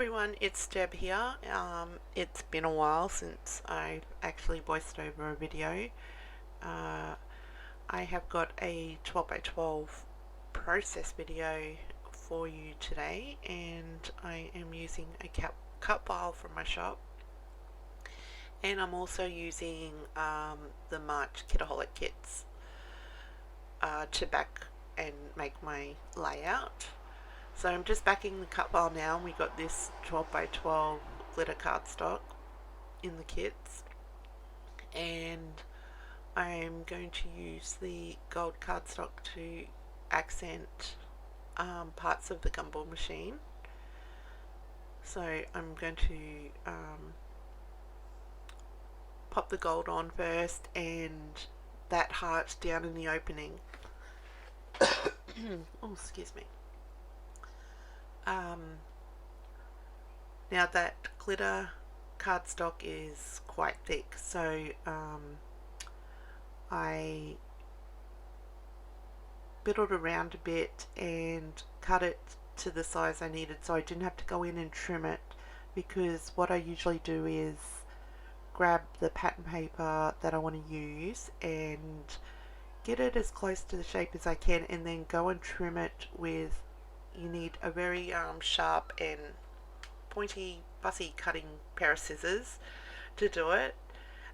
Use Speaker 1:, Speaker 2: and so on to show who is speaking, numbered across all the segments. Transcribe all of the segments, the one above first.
Speaker 1: everyone, it's Deb here. It's been a while since I actually voiced over a video. I have got a 12x12 process video for you today, and I am using a cut file from my shop, and I'm also using the March Kitaholic Kits to back and make my layout. So I'm just backing the cut file now, and we got this 12x12 glitter cardstock in the kits, and I'm going to use the gold cardstock to accent parts of the Gumball machine. So I'm going to pop the gold on first, and that heart down in the opening. Oh, excuse me. Now that glitter cardstock is quite thick, so I biddled around a bit and cut it to the size I needed, so I didn't have to go in and trim it, because what I usually do is grab the pattern paper that I want to use and get it as close to the shape as I can, and then go and trim it with, you need a very sharp and pointy, fussy cutting pair of scissors to do it,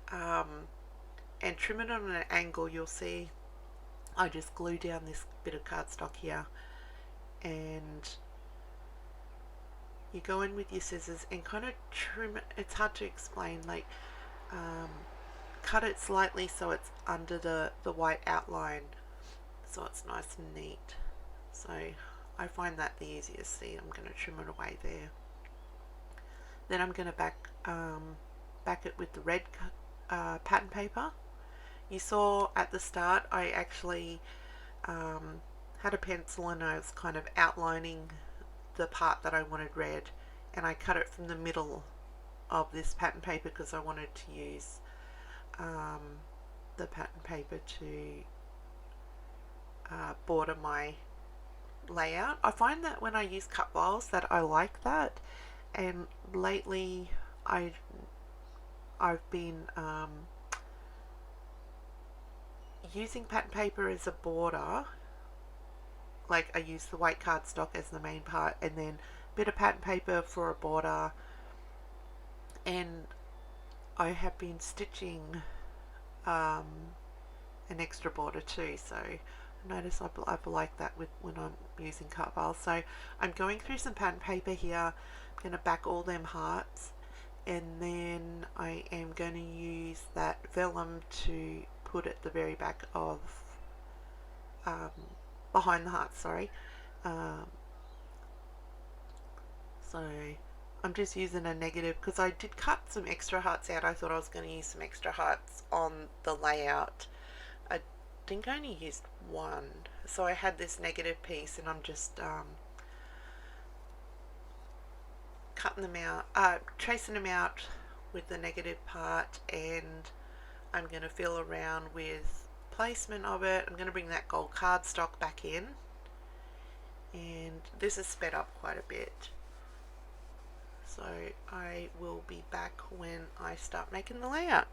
Speaker 1: and trim it on an angle. You'll see I just glue down this bit of cardstock here, and you go in with your scissors and kind of trim it. It's hard to explain, like cut it slightly so it's under the white outline, so it's nice and neat. So I find that the easiest. See, I'm going to trim it away there. Then I'm going to back it with the red pattern paper. You saw at the start I actually had a pencil, and I was kind of outlining the part that I wanted red, and I cut it from the middle of this pattern paper because I wanted to use the pattern paper to border my layout. I find that when I use cut files that I like that, and lately I've been using pattern paper as a border. Like, I use the white cardstock as the main part, and then a bit of pattern paper for a border, and I have been stitching an extra border too, so notice I like that when I'm using cut files. So I'm going through some pattern paper here. I'm going to back all them hearts, and then I am going to use that vellum to put at the very back of behind the heart, sorry. So I'm just using a negative because I did cut some extra hearts out. I thought I was going to use some extra hearts on the layout. I think I only used one, so I had this negative piece, and I'm just cutting them out, tracing them out with the negative part, and I'm going to feel around with placement of it. I'm going to bring that gold cardstock back in, and this is sped up quite a bit, so I will be back when I start making the layout.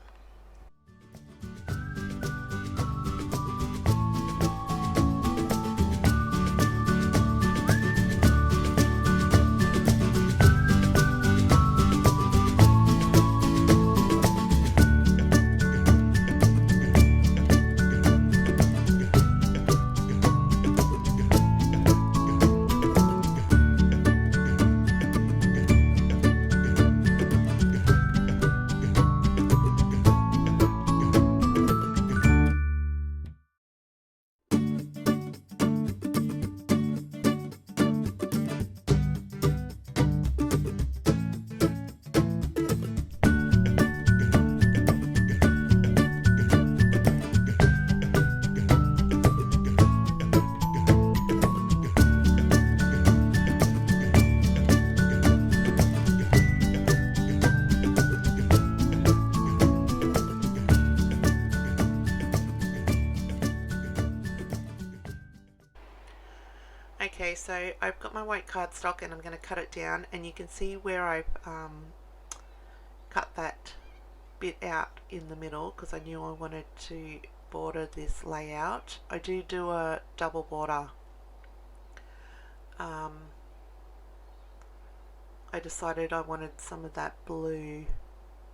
Speaker 1: Okay, so I've got my white cardstock and I'm going to cut it down, and you can see where I've cut that bit out in the middle because I knew I wanted to border this layout. I do a double border. I decided I wanted some of that blue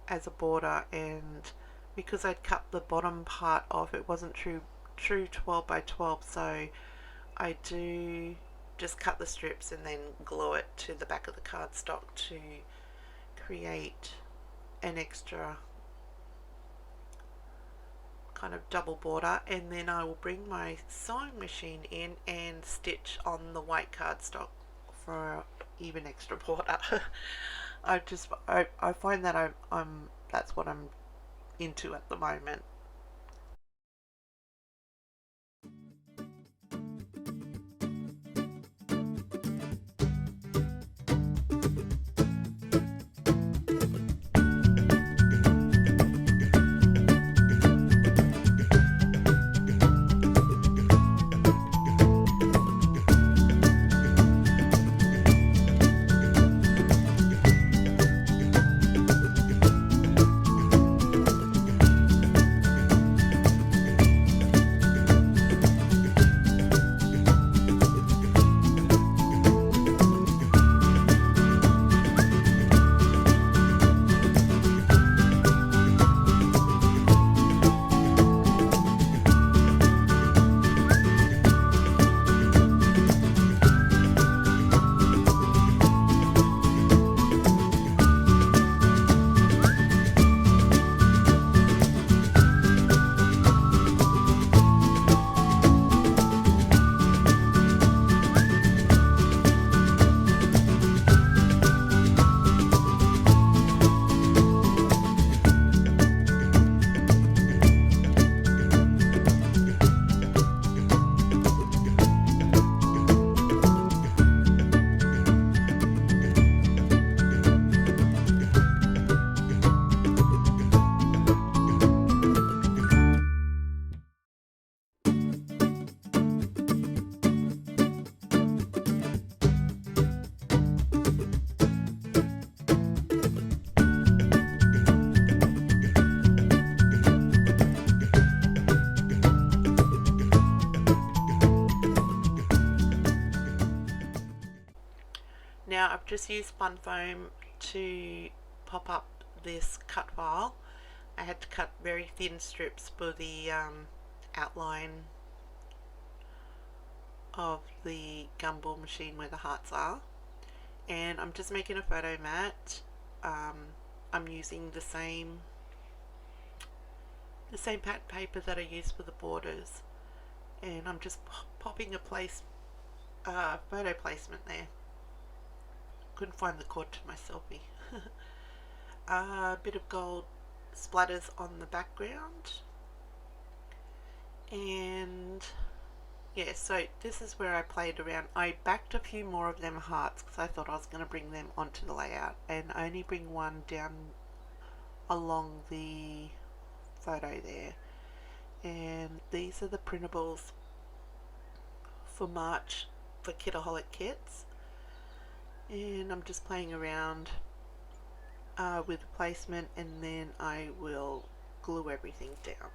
Speaker 1: as a border, and because I'd cut the bottom part off, it wasn't true 12 by 12, so I do just cut the strips and then glue it to the back of the cardstock to create an extra kind of double border, and then I will bring my sewing machine in and stitch on the white cardstock for even extra border. I find that I'm that's what I'm into at the moment. Now I've just used spun foam to pop up this cut file. I had to cut very thin strips for the outline of the Gumball machine where the hearts are, and I'm just making a photo mat. I'm using the same pat paper that I used for the borders, and I'm just popping a photo placement there. Couldn't find the cord to my selfie. A bit of gold splatters on the background, and yeah, so this is where I played around. I backed a few more of them hearts because I thought I was going to bring them onto the layout, and only bring one down along the photo there. And these are the printables for March for Kitaholic Kits, and I'm just playing around with the placement, and then I will glue everything down.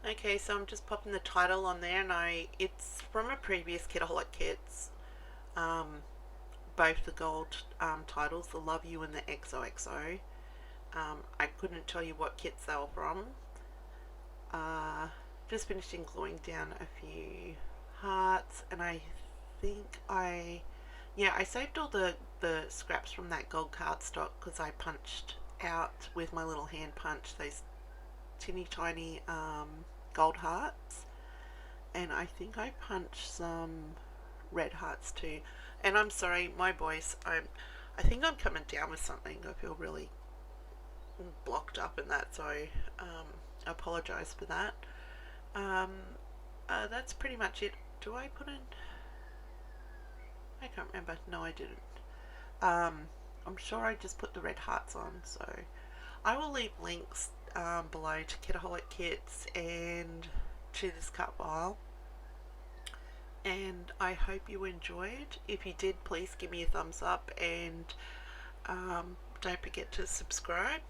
Speaker 1: Okay, so I'm just popping the title on there, and it's from a previous Kitaholic Kits. Um, both the gold titles, the Love You and the XOXO. I couldn't tell you what kits they were from. Just finishing gluing down a few hearts, and I think I saved all the scraps from that gold cardstock because I punched out with my little hand punch those teeny tiny gold hearts, and I think I punched some red hearts too. And I'm sorry, my voice, I think I'm coming down with something. I feel really blocked up in that, so I apologize for that. That's pretty much it. Do I put in? I can't remember. No, I didn't. I'm sure I just put the red hearts on, so I will leave links below to Kitaholic Kits and to this cut file. And I hope you enjoyed. If you did, please give me a thumbs up, and don't forget to subscribe.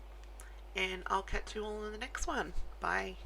Speaker 1: And I'll catch you all in the next one. Bye.